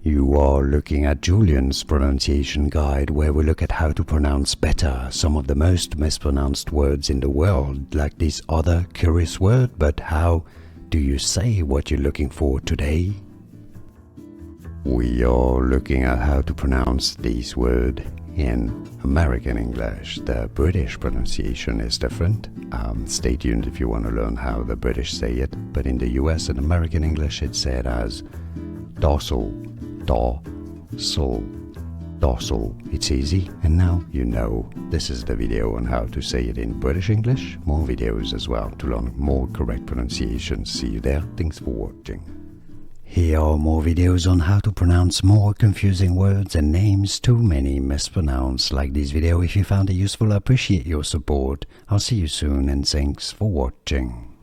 You are looking at Julian's pronunciation guide, where we look at how to pronounce better some of the most mispronounced words in the world, like this other curious word. But how do you say what you're looking for today? We are looking at how to pronounce this word in American English. The British pronunciation is different. Stay tuned if you want to learn how the British say it. But in the US and American English, it's said as docile, docile, docile. It's easy, and now you know. This is the video on how to say it in British English. More videos as well to learn more correct pronunciations. See you there. Thanks for watching. Here are more videos on how to pronounce more confusing words and names too many mispronounced. Like this video if you found it useful. I appreciate your support. I'll see you soon, and thanks for watching.